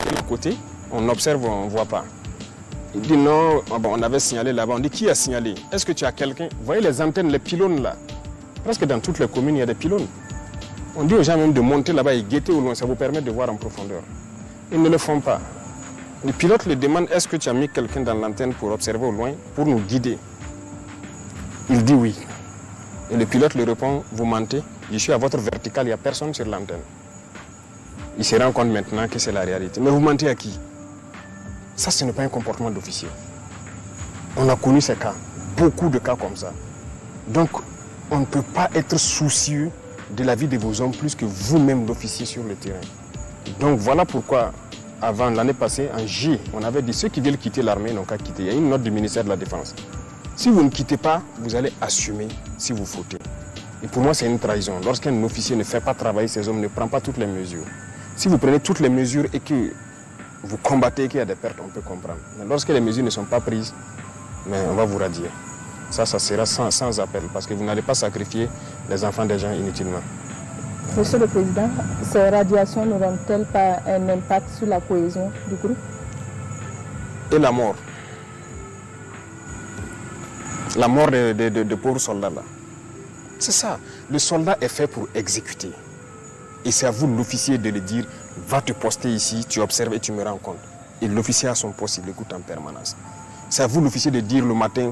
de l'autre côté, on observe, on ne voit pas. Il dit non, on avait signalé là-bas. On dit qui a signalé? Est-ce que tu as quelqu'un? Vous voyez les antennes, les pylônes là? Presque dans toutes les communes, il y a des pylônes. On dit aux gens même de monter là-bas et guetter au loin, ça vous permet de voir en profondeur. Ils ne le font pas. Les pilotes les demandent, est-ce que tu as mis quelqu'un dans l'antenne pour observer au loin, pour nous guider? Il dit oui. Et le pilote lui répond, vous mentez, je suis à votre verticale, il n'y a personne sur l'antenne. Il se rend compte maintenant que c'est la réalité. Mais vous mentez à qui? Ça, ce n'est pas un comportement d'officier. On a connu ces cas, beaucoup de cas comme ça. Donc, on ne peut pas être soucieux de la vie de vos hommes plus que vous-même l'officier sur le terrain. Donc voilà pourquoi, avant l'année passée, en J, on avait dit ceux qui veulent quitter l'armée n'ont qu'à quitter. Il y a une note du ministère de la Défense. Si vous ne quittez pas, vous allez assumer si vous fautez. Et pour moi, c'est une trahison. Lorsqu'un officier ne fait pas travailler ses hommes, ne prend pas toutes les mesures. Si vous prenez toutes les mesures et que vous combattez qu'il y a des pertes, on peut comprendre. Mais lorsque les mesures ne sont pas prises, mais on va vous radier. Ça sera sans appel, parce que vous n'allez pas sacrifier les enfants des gens inutilement. Monsieur le Président, ces radiations n'auront-elles pas un impact sur la cohésion du groupe? Et la mort? La mort de pauvres soldats là. C'est ça. Le soldat est fait pour exécuter. Et c'est à vous, l'officier, de le dire, va te poster ici, tu observes et tu me rends compte. Et l'officier a son poste, il écoute en permanence. C'est à vous, l'officier, de dire le matin,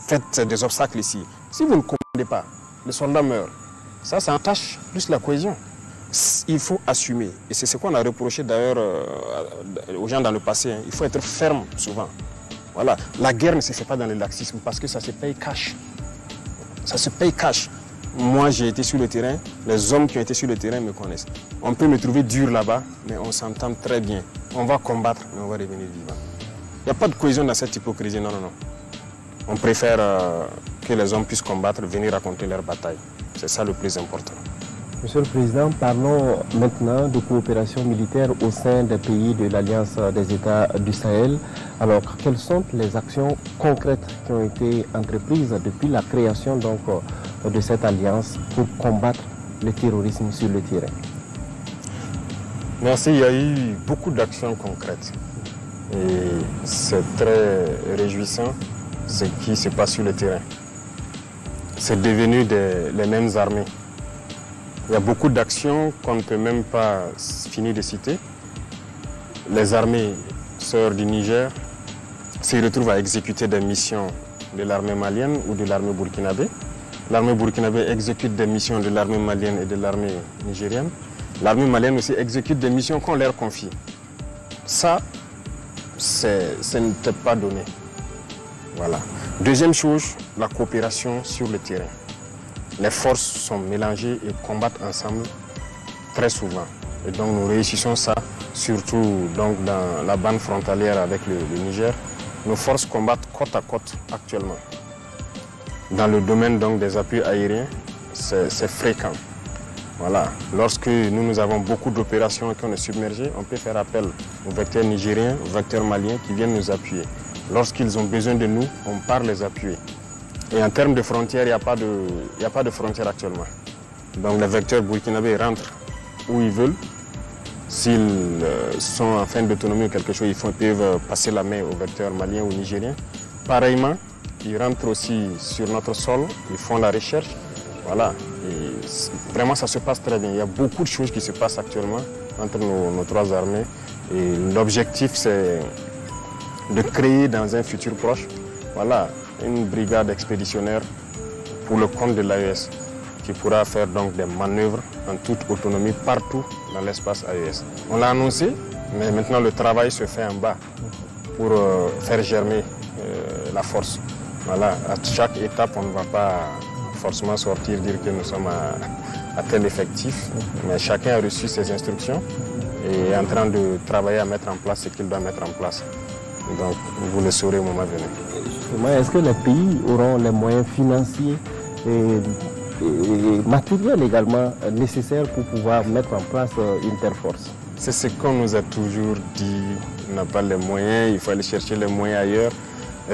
faites des obstacles ici. Si vous ne commandez pas, le soldat meurt. Ça entache plus la cohésion. Il faut assumer. Et c'est ce qu'on a reproché d'ailleurs aux gens dans le passé. Il faut être ferme souvent. Voilà. La guerre ne se fait pas dans le laxisme parce que ça se paye cash. Ça se paye cash. Moi, j'ai été sur le terrain. Les hommes qui ont été sur le terrain me connaissent. On peut me trouver dur là-bas, mais on s'entend très bien. On va combattre, mais on va revenir vivant. Il n'y a pas de cohésion dans cette hypocrisie. Non, non, non. On préfère que les hommes puissent combattre, venir raconter leur bataille. C'est ça le plus important. Monsieur le Président, parlons maintenant de coopération militaire au sein des pays de l'Alliance des États du Sahel. Alors, quelles sont les actions concrètes qui ont été entreprises depuis la création donc, de cette alliance pour combattre le terrorisme sur le terrain? Merci, il y a eu beaucoup d'actions concrètes. Et c'est très réjouissant ce qui se passe sur le terrain. C'est devenu les mêmes armées. Il y a beaucoup d'actions qu'on ne peut même pas finir de citer. Les armées sœurs du Niger se retrouvent à exécuter des missions de l'armée malienne ou de l'armée burkinabé. L'armée burkinabé exécute des missions de l'armée malienne et de l'armée nigérienne. L'armée malienne aussi exécute des missions qu'on leur confie. Ça n'était pas donné. Voilà. Deuxième chose, la coopération sur le terrain. Les forces sont mélangées et combattent ensemble très souvent. Et donc nous réussissons ça, surtout donc, dans la bande frontalière avec le Niger. Nos forces combattent côte à côte actuellement. Dans le domaine donc, des appuis aériens, c'est fréquent. Voilà. Lorsque nous avons beaucoup d'opérations et qu'on est submergé, on peut faire appel aux vecteurs nigériens, aux vecteurs maliens qui viennent nous appuyer. Lorsqu'ils ont besoin de nous, on part les appuyer. Et en termes de frontières, il n'y a pas de frontières actuellement. Donc les vecteurs burkinabés rentrent où ils veulent. S'ils sont en fin d'autonomie ou quelque chose, ils peuvent passer la main aux vecteurs maliens ou nigériens. Pareillement, ils rentrent aussi sur notre sol, ils font la recherche. Voilà. Et vraiment, ça se passe très bien. Il y a beaucoup de choses qui se passent actuellement entre nos trois armées. Et l'objectif, c'est de créer dans un futur proche, voilà, une brigade expéditionnaire pour le compte de l'AES qui pourra faire donc des manœuvres en toute autonomie partout dans l'espace AES. On l'a annoncé, mais maintenant le travail se fait en bas pour faire germer la force. Voilà, à chaque étape, on ne va pas forcément sortir, dire que nous sommes à tel effectif, mais chacun a reçu ses instructions et est en train de travailler à mettre en place ce qu'il doit mettre en place. Donc, vous le saurez au moment venu. Justement, est-ce que les pays auront les moyens financiers et matériels également nécessaires pour pouvoir mettre en place une telle force? C'est ce qu'on nous a toujours dit. On n'a pas les moyens, il faut aller chercher les moyens ailleurs.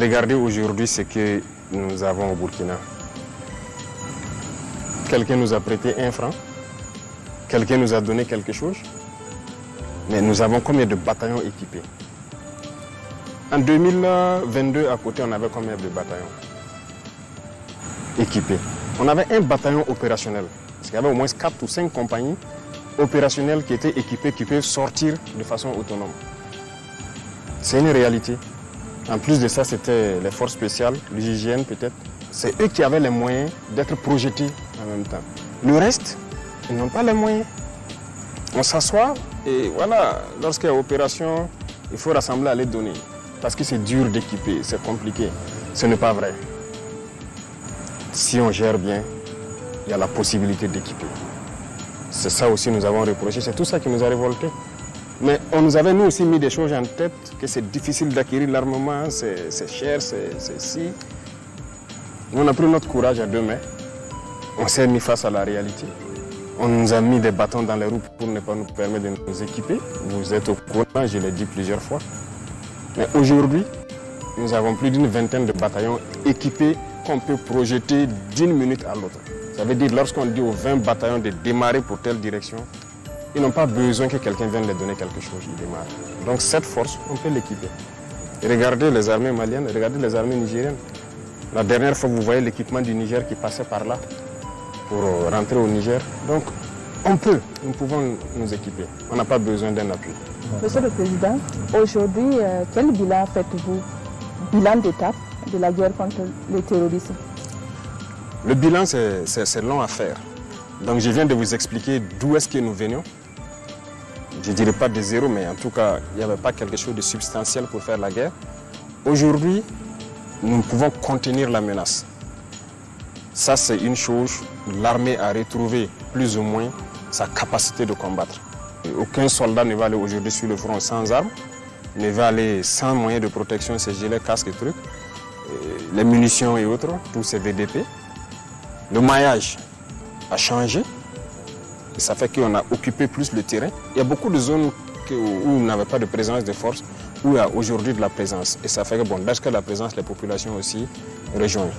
Regardez aujourd'hui ce que nous avons au Burkina. Quelqu'un nous a prêté 1 franc, quelqu'un nous a donné quelque chose. Mais nous avons combien de bataillons équipés? En 2022, à côté, on avait combien de bataillons équipés? On avait un bataillon opérationnel. Parce qu'il y avait au moins 4 ou 5 compagnies opérationnelles qui étaient équipées, qui peuvent sortir de façon autonome. C'est une réalité. En plus de ça, c'était les forces spéciales, l'hygiène peut-être. C'est eux qui avaient les moyens d'être projetés en même temps. Le reste, ils n'ont pas les moyens. On s'assoit et voilà, lorsqu'il y a opération, il faut rassembler les données. Parce que c'est dur d'équiper, c'est compliqué. Ce n'est pas vrai. Si on gère bien, il y a la possibilité d'équiper. C'est ça aussi que nous avons reproché, c'est tout ça qui nous a révoltés. Mais on nous avait nous aussi mis des choses en tête, que c'est difficile d'acquérir l'armement, c'est cher, c'est si. On a pris notre courage à 2 mains, on s'est mis face à la réalité. On nous a mis des bâtons dans les roues pour ne pas nous permettre de nous équiper. Vous êtes au courant, je l'ai dit plusieurs fois. Mais aujourd'hui, nous avons plus d'une vingtaine de bataillons équipés qu'on peut projeter d'une minute à l'autre. Ça veut dire lorsqu'on dit aux 20 bataillons de démarrer pour telle direction, ils n'ont pas besoin que quelqu'un vienne leur donner quelque chose, ils démarrent. Donc cette force, on peut l'équiper. Regardez les armées maliennes, regardez les armées nigériennes. La dernière fois, vous voyez l'équipement du Niger qui passait par là pour rentrer au Niger. Donc nous pouvons nous équiper. On n'a pas besoin d'un appui. Monsieur le Président, aujourd'hui, quel bilan faites-vous? Bilan d'étape de la guerre contre le terrorisme? Le bilan, c'est long à faire. Donc je viens de vous expliquer d'où est-ce que nous venions. Je ne dirais pas de zéro, mais en tout cas, il n'y avait pas quelque chose de substantiel pour faire la guerre. Aujourd'hui, nous pouvons contenir la menace. Ça, c'est une chose. L'armée a retrouvé plus ou moins sa capacité de combattre. Aucun soldat ne va aller aujourd'hui sur le front sans armes, ne va aller sans moyens de protection, ses gilets, casques et trucs, les munitions et autres, tous ces VDP. Le maillage a changé, et ça fait qu'on a occupé plus le terrain. Il y a beaucoup de zones où on n'avait pas de présence de force, où il y a aujourd'hui de la présence. Et ça fait que, bon, dès que la présence, les populations aussi rejoignent.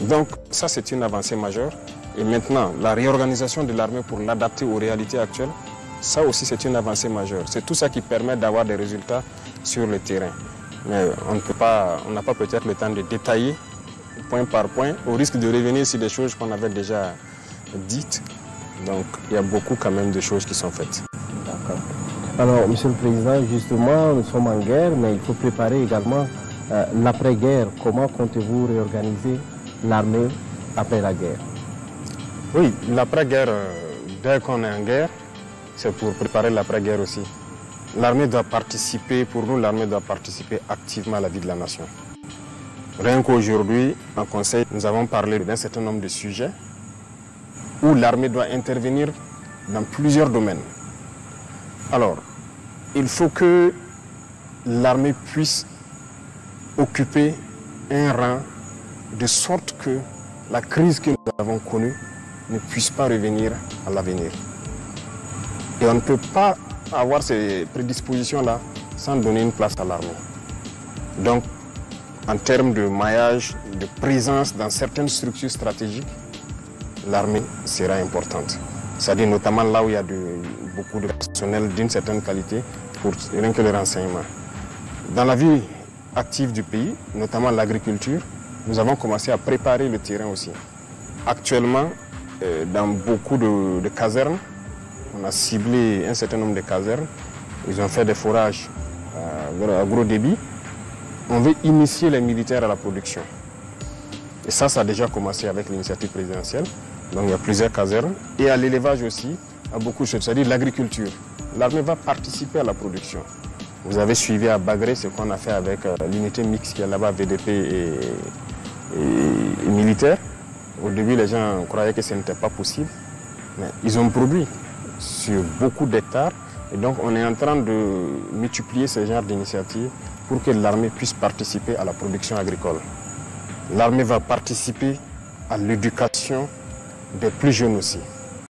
Donc ça, c'est une avancée majeure. Et maintenant, la réorganisation de l'armée pour l'adapter aux réalités actuelles, ça aussi, c'est une avancée majeure. C'est tout ça qui permet d'avoir des résultats sur le terrain. Mais on n'a pas peut-être le temps de détailler point par point, au risque de revenir sur des choses qu'on avait déjà dites. Donc, il y a beaucoup quand même de choses qui sont faites. D'accord. Alors, Monsieur le Président, justement, nous sommes en guerre, mais il faut préparer également l'après-guerre. Comment comptez-vous réorganiser l'armée après la guerre? Oui, l'après-guerre, dès qu'on est en guerre, c'est pour préparer l'après-guerre aussi. L'armée doit participer, pour nous, l'armée doit participer activement à la vie de la nation. Rien qu'aujourd'hui, en Conseil, nous avons parlé d'un certain nombre de sujets où l'armée doit intervenir dans plusieurs domaines. Alors, il faut que l'armée puisse occuper un rang de sorte que la crise que nous avons connue ne puisse pas revenir à l'avenir. Et on ne peut pas avoir ces prédispositions-là sans donner une place à l'armée. Donc, en termes de maillage, de présence dans certaines structures stratégiques, l'armée sera importante. C'est-à-dire notamment là où il y a beaucoup de personnel d'une certaine qualité pour rien que le renseignement. Dans la vie active du pays, notamment l'agriculture, nous avons commencé à préparer le terrain aussi. Actuellement, dans beaucoup de casernes, on a ciblé un certain nombre de casernes. Ils ont fait des forages à gros débit. On veut initier les militaires à la production. Et ça a déjà commencé avec l'initiative présidentielle. Donc il y a plusieurs casernes. Et à l'élevage aussi, à beaucoup de choses, c'est-à-dire l'agriculture. L'armée va participer à la production. Vous avez suivi à Bagré ce qu'on a fait avec l'unité mixte qui est là-bas, VDP et militaire. Au début, les gens croyaient que ce n'était pas possible. Mais ils ont produit sur beaucoup d'hectares. Et donc on est en train de multiplier ce genre d'initiatives pour que l'armée puisse participer à la production agricole. L'armée va participer à l'éducation des plus jeunes aussi.